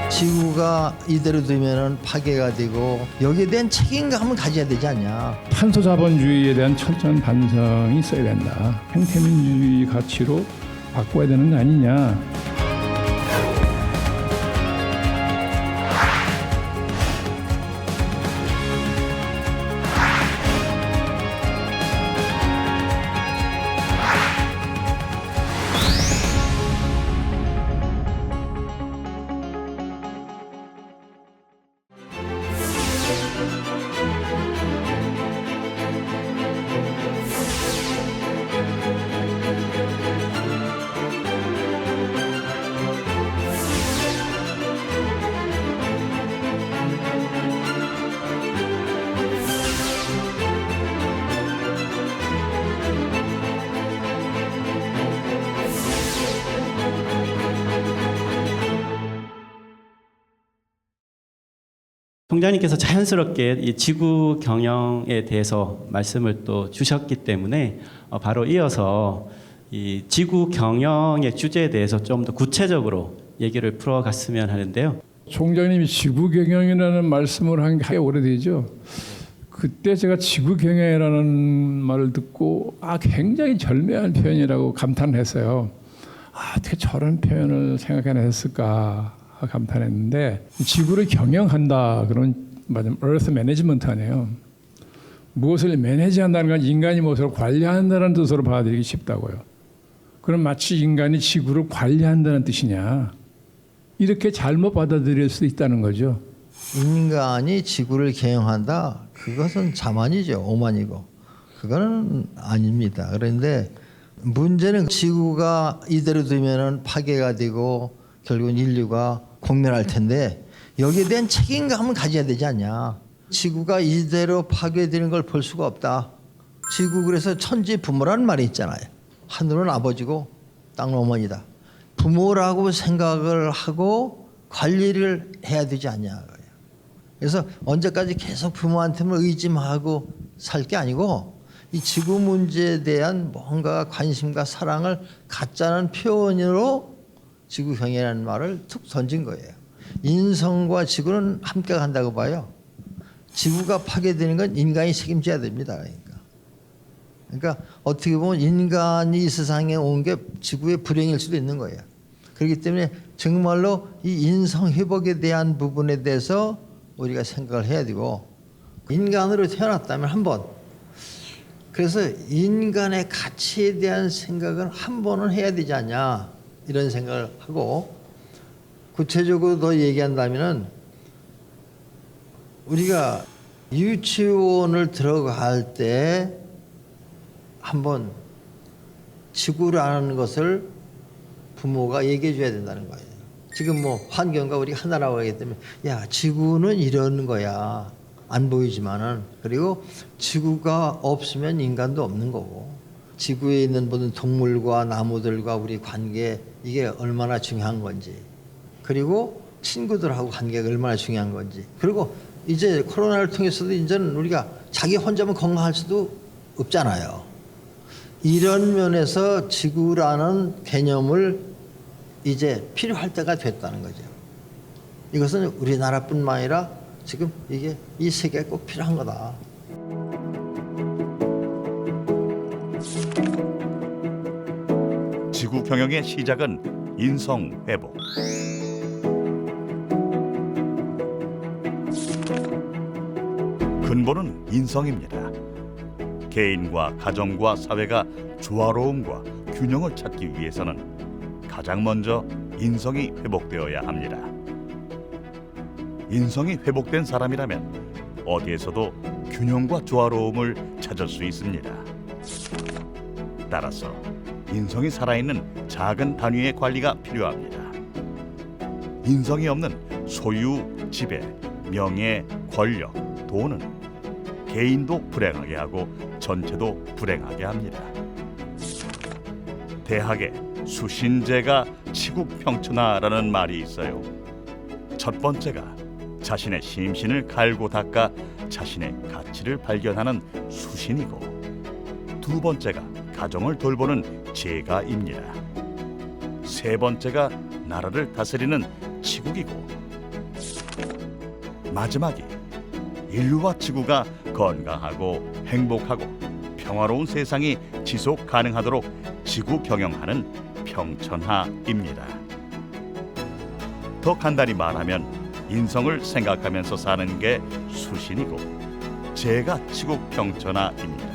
지구가 이대로 두면은 파괴가 되고 여기에 대한 책임감을 가져야 되지 않냐. 탄소 자본주의에 대한 철저한 반성이 있어야 된다. 생태민주주의 가치로 바꿔야 되는 거 아니냐. 총장님께서 자연스럽게 이 지구 경영에 대해서 말씀을 또 주셨기 때문에 바로 이어서 이 지구 경영의 주제에 대해서 좀 더 구체적으로 얘기를 풀어갔으면 하는데요. 총장님이 지구 경영이라는 말씀을 한 게 오래되죠. 그때 제가 지구 경영이라는 말을 듣고 굉장히 절묘한 표현이라고 감탄했어요. 어떻게 저런 표현을 생각해냈을까 감탄했는데, 지구를 경영한다 그런 말은 Earth Management 아니에요. 무엇을 매니지한다는 건 인간이 무엇을 관리한다는 뜻으로 받아들이기 쉽다고요. 그럼 마치 인간이 지구를 관리한다는 뜻이냐, 이렇게 잘못 받아들일 수 있다는 거죠. 인간이 지구를 경영한다, 그것은 자만이죠. 오만이고 그거는 아닙니다. 그런데 문제는 지구가 이대로 두면은 파괴가 되고 결국은 인류가 공멸할 텐데 여기에 대한 책임감을 가져야 되지 않냐. 지구가 이대로 파괴되는 걸 볼 수가 없다. 지구, 그래서 천지 부모라는 말이 있잖아요. 하늘은 아버지고 땅은 어머니다. 부모라고 생각을 하고 관리를 해야 되지 않냐. 그래서 언제까지 계속 부모한테만 의지하고 살 게 아니고 이 지구 문제에 대한 뭔가 관심과 사랑을 갖자는 표현으로 지구 경영이라는 말을 툭 던진 거예요. 인성과 지구는 함께 간다고 봐요. 지구가 파괴되는 건 인간이 책임져야 됩니다. 그러니까 어떻게 보면 인간이 이 세상에 온 게 지구의 불행일 수도 있는 거예요. 그렇기 때문에 정말로 이 인성 회복에 대한 부분에 대해서 우리가 생각을 해야 되고, 인간으로 태어났다면 한번, 그래서 인간의 가치에 대한 생각은 한 번은 해야 되지 않냐, 이런 생각을 하고, 구체적으로 더 얘기한다면은 우리가 유치원을 들어갈 때 한번 지구라는 것을 부모가 얘기해 줘야 된다는 거예요. 지금 뭐 환경과 우리가 하나라고 하기 때문에 야, 지구는 이러는 거야. 안 보이지만은. 그리고 지구가 없으면 인간도 없는 거고, 지구에 있는 모든 동물과 나무들과 우리 관계, 이게 얼마나 중요한 건지, 그리고 친구들하고 관계가 얼마나 중요한 건지, 그리고 이제 코로나를 통해서도 이제는 우리가 자기 혼자만 건강할 수도 없잖아요. 이런 면에서 지구라는 개념을 이제 필요할 때가 됐다는 거죠. 이것은 우리나라뿐만 아니라 지금 이게 이 세계에 꼭 필요한 거다. 지구 경영의 시작은 인성 회복. 근본은 인성입니다. 개인과 가정과 사회가 조화로움과 균형을 찾기 위해서는 가장 먼저 인성이 회복되어야 합니다. 인성이 회복된 사람이라면 어디에서도 균형과 조화로움을 찾을 수 있습니다. 따라서 인성이 살아있는 작은 단위의 관리가 필요합니다. 인성이 없는 소유, 지배, 명예, 권력, 돈은 개인도 불행하게 하고 전체도 불행하게 합니다. 대학에 수신제가 치국평천하라는 말이 있어요. 첫 번째가 자신의 심신을 갈고 닦아 자신의 가치를 발견하는 수신이고, 두 번째가 가정을 돌보는 제가입니다. 세 번째가 나라를 다스리는 치국이고, 마지막이 인류와 지구가 건강하고 행복하고 평화로운 세상이 지속 가능하도록 지구 경영하는 평천하입니다. 더 간단히 말하면 인성을 생각하면서 사는 게 수신이고 제가 지구 평천하입니다.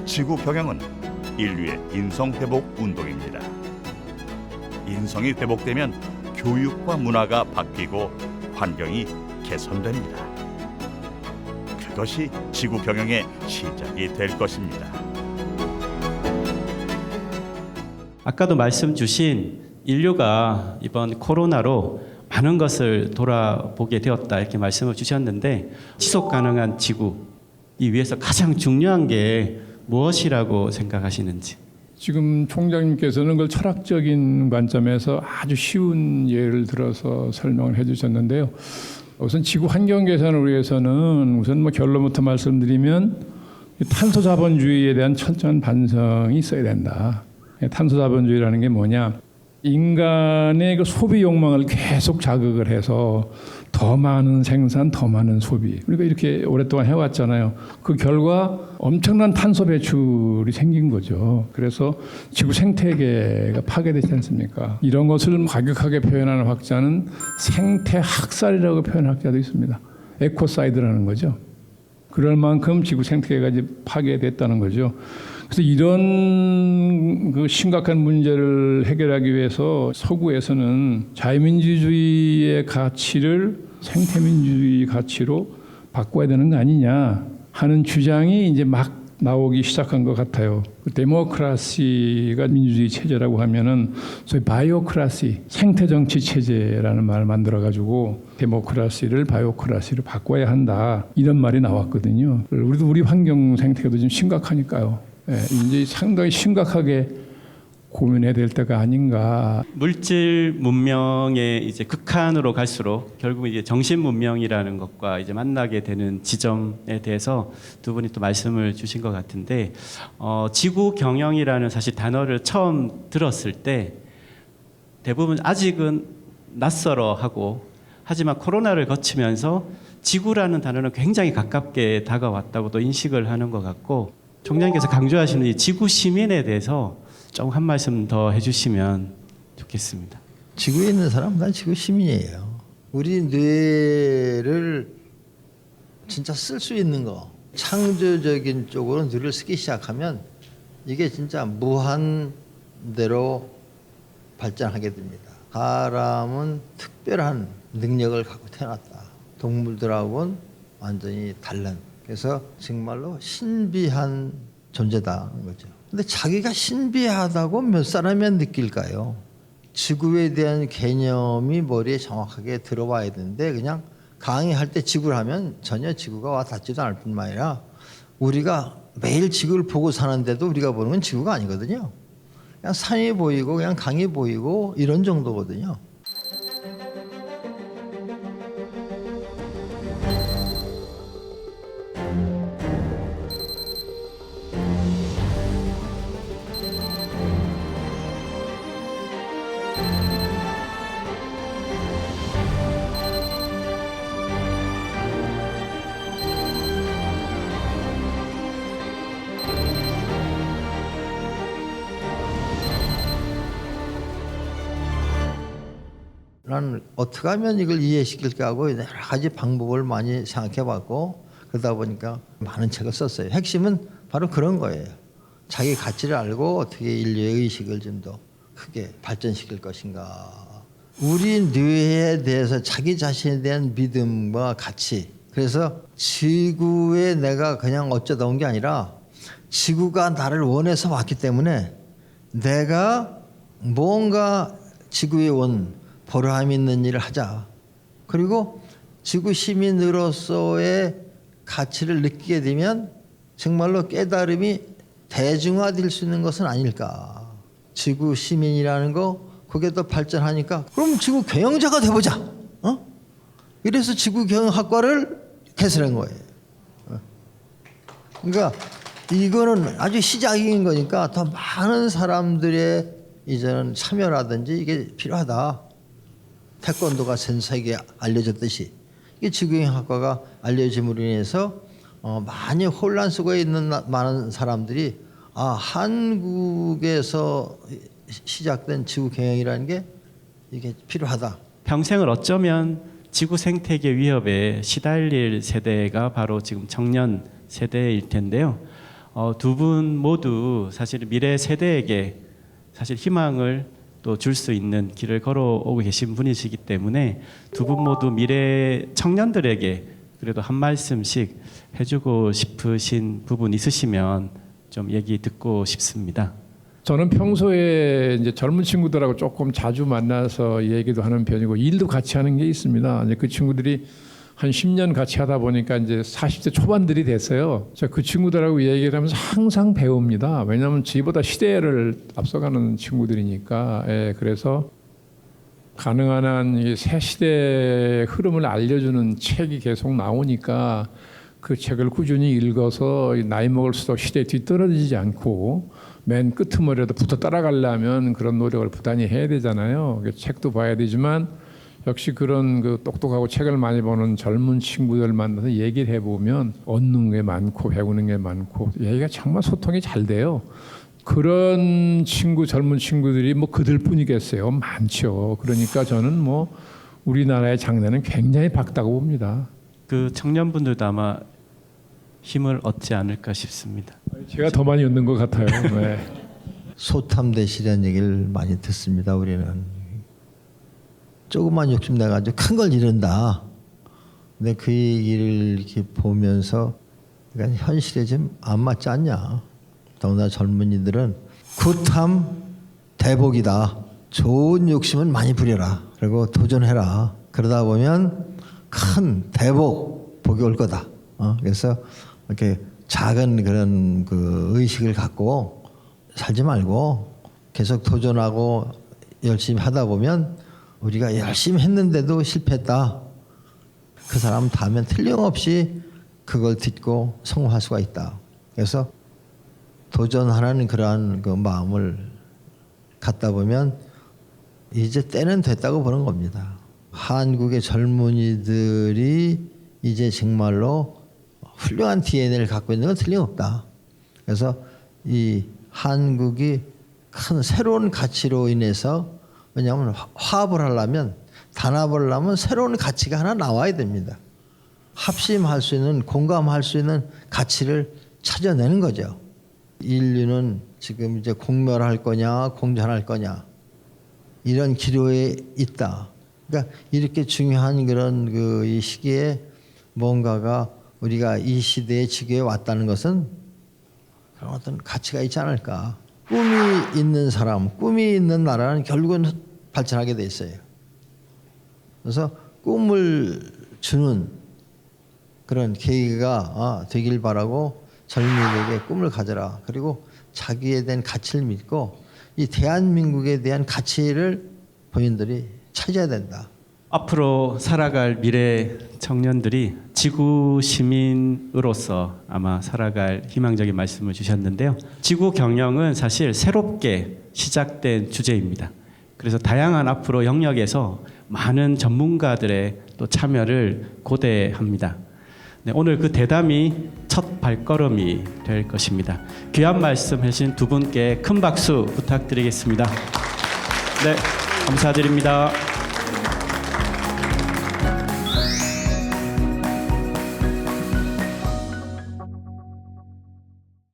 지구 경영은 인류의 인성 회복 운동입니다. 인성이 회복되면 교육과 문화가 바뀌고 환경이 개선됩니다. 그것이 지구 경영의 시작이 될 것입니다. 아까도 말씀 주신 인류가 이번 코로나로 많은 것을 돌아보게 되었다 이렇게 말씀을 주셨는데 지속 가능한 지구 이 위해서 가장 중요한 게 무엇이라고 생각하시는지. 지금 총장님께서는 그걸 철학적인 관점에서 아주 쉬운 예를 들어서 설명을 해주셨는데요. 우선 지구 환경 개선을 위해서는 우선 뭐 결론부터 말씀드리면 탄소 자본주의에 대한 철저한 반성이 있어야 된다. 탄소 자본주의라는 게 뭐냐? 인간의 그 소비 욕망을 계속 자극을 해서 더 많은 생산, 더 많은 소비. 우리가 이렇게 오랫동안 해왔잖아요. 그 결과 엄청난 탄소 배출이 생긴 거죠. 그래서 지구 생태계가 파괴되지 않습니까? 이런 것을 과격하게 표현하는 학자는 생태 학살이라고 표현하는 학자도 있습니다. 에코사이드라는 거죠. 그럴 만큼 지구 생태계가 이제 파괴됐다는 거죠. 그래서 이런 그 심각한 문제를 해결하기 위해서 서구에서는 자유민주주의의 가치를 생태민주주의 가치로 바꿔야 되는 거 아니냐 하는 주장이 이제 막 나오기 시작한 것 같아요. 데모크라시가 민주주의 체제라고 하면은 소위 바이오크라시, 생태정치 체제라는 말을 만들어가지고 데모크라시를 바이오크라시로 바꿔야 한다 이런 말이 나왔거든요. 우리도 우리 환경 생태계도 좀 심각하니까요. 예, 이제 상당히 심각하게 고민해야 될 때가 아닌가. 물질 문명의 이제 극한으로 갈수록 결국 이제 정신 문명이라는 것과 이제 만나게 되는 지점에 대해서 두 분이 또 말씀을 주신 것 같은데, 지구 경영이라는 사실 단어를 처음 들었을 때 대부분 아직은 낯설어하고, 하지만 코로나를 거치면서 지구라는 단어는 굉장히 가깝게 다가왔다고 또 인식을 하는 것 같고, 총장님께서 강조하시는 이 지구 시민에 대해서 좀 한 말씀 더 해주시면 좋겠습니다. 지구에 있는 사람은 다 지구 시민이에요. 우리 뇌를 진짜 쓸 수 있는 거, 창조적인 쪽으로 뇌를 쓰기 시작하면 이게 진짜 무한대로 발전하게 됩니다. 사람은 특별한 능력을 갖고 태어났다. 동물들하고는 완전히 다른. 그래서 정말로 신비한 존재다는 거죠. 근데 자기가 신비하다고 몇 사람이 느낄까요? 지구에 대한 개념이 머리에 정확하게 들어와야 되는데 그냥 강의할 때 지구를 하면 전혀 지구가 와 닿지도 않을 뿐만 아니라 우리가 매일 지구를 보고 사는데도 우리가 보는 건 지구가 아니거든요. 그냥 산이 보이고 그냥 강이 보이고 이런 정도거든요. 나는 어떻게 하면 이걸 이해시킬까 하고 여러 가지 방법을 많이 생각해봤고 그러다 보니까 많은 책을 썼어요. 핵심은 바로 그런 거예요. 자기 가치를 알고 어떻게 인류의 의식을 좀 더 크게 발전시킬 것인가. 우리 뇌에 대해서 자기 자신에 대한 믿음과 가치. 그래서 지구에 내가 그냥 어쩌다 온 게 아니라 지구가 나를 원해서 왔기 때문에 내가 뭔가 지구에 온 보람 있는 일을 하자. 그리고 지구 시민으로서의 가치를 느끼게 되면 정말로 깨달음이 대중화될 수 있는 것은 아닐까. 지구 시민이라는 거 그게 더 발전하니까 그럼 지구 경영자가 돼보자. 이래서 지구 경영학과를 개설한 거예요. 그러니까 이거는 아주 시작인 거니까 더 많은 사람들의 이제는 참여라든지 이게 필요하다. 태권도가 전 세계에 알려졌듯이 이 지구경영학과가 알려짐으로 인해서 많이 혼란 속에 있는 많은 사람들이 한국에서 시작된 지구경영이라는 게 이게 필요하다. 평생을 어쩌면 지구 생태계 위협에 시달릴 세대가 바로 지금 청년 세대일 텐데요. 두 분 모두 사실 미래 세대에게 사실 희망을 또 줄 수 있는 길을 걸어오고 계신 분이시기 때문에 두 분 모두 미래 청년들에게 그래도 한 말씀씩 해주고 싶으신 부분 있으시면 좀 얘기 듣고 싶습니다. 저는 평소에 이제 젊은 친구들하고 조금 자주 만나서 얘기도 하는 편이고 일도 같이 하는 게 있습니다. 이제 그 친구들이 한 10년 같이 하다 보니까 이제 40대 초반들이 됐어요. 제가 그 친구들하고 얘기를 하면서 항상 배웁니다. 왜냐하면 저보다 시대를 앞서가는 친구들이니까. 그래서 가능한 한 이 새 시대의 흐름을 알려주는 책이 계속 나오니까 그 책을 꾸준히 읽어서 나이 먹을수록 시대에 뒤떨어지지 않고 맨 끄트머리라도 붙어 따라가려면 그런 노력을 부단히 해야 되잖아요. 책도 봐야 되지만 역시 그런 그 똑똑하고 책을 많이 보는 젊은 친구들 만나서 얘기를 해보면 얻는 게 많고 배우는 게 많고 얘기가 정말 소통이 잘 돼요. 그런 젊은 친구들이 뭐 그들뿐이겠어요. 많죠. 그러니까 저는 뭐 우리나라의 장래는 굉장히 밝다고 봅니다. 그 청년분들도 아마 힘을 얻지 않을까 싶습니다. 제가 더 많이 얻는 것 같아요. 네. 소탐대실이라는 얘기를 많이 듣습니다. 우리는 조금만 욕심내가지고 큰 걸 이룬다. 근데 그 얘기를 이렇게 보면서 그러니까 현실에 좀 안 맞지 않냐. 더구나 젊은이들은 굿함 대복이다. 좋은 욕심은 많이 부려라. 그리고 도전해라. 그러다 보면 큰 복이 올 거다. 그래서 이렇게 작은 그런 그 의식을 갖고 살지 말고 계속 도전하고 열심히 하다 보면 우리가 열심히 했는데도 실패했다. 그 사람 다음엔 틀림없이 그걸 딛고 성공할 수가 있다. 그래서 도전하는 그러한 그 마음을 갖다 보면 이제 때는 됐다고 보는 겁니다. 한국의 젊은이들이 이제 정말로 훌륭한 DNA를 갖고 있는 건 틀림없다. 그래서 이 한국이 큰 새로운 가치로 인해서 왜냐하면 화합을 하려면 단합을 하려면 새로운 가치가 하나 나와야 됩니다. 합심할 수 있는 공감할 수 있는 가치를 찾아내는 거죠. 인류는 지금 이제 공멸할 거냐 공존할 거냐 이런 기로에 있다. 그러니까 이렇게 중요한 그런 그 이 시기에 뭔가가 우리가 이 시대의 지구에 왔다는 것은 그런 어떤 가치가 있지 않을까. 꿈이 있는 사람, 꿈이 있는 나라는 결국은 발전하게 돼 있어요. 그래서 꿈을 주는 그런 계기가 되길 바라고 젊은이들에게 꿈을 가져라. 그리고 자기에 대한 가치를 믿고 이 대한민국에 대한 가치를 본인들이 찾아야 된다. 앞으로 살아갈 미래 청년들이 지구 시민으로서 아마 살아갈 희망적인 말씀을 주셨는데요. 지구 경영은 사실 새롭게 시작된 주제입니다. 그래서 다양한 앞으로 영역에서 많은 전문가들의 또 참여를 고대합니다. 네, 오늘 그 대담이 첫 발걸음이 될 것입니다. 귀한 말씀 해주신 두 분께 큰 박수 부탁드리겠습니다. 네, 감사드립니다.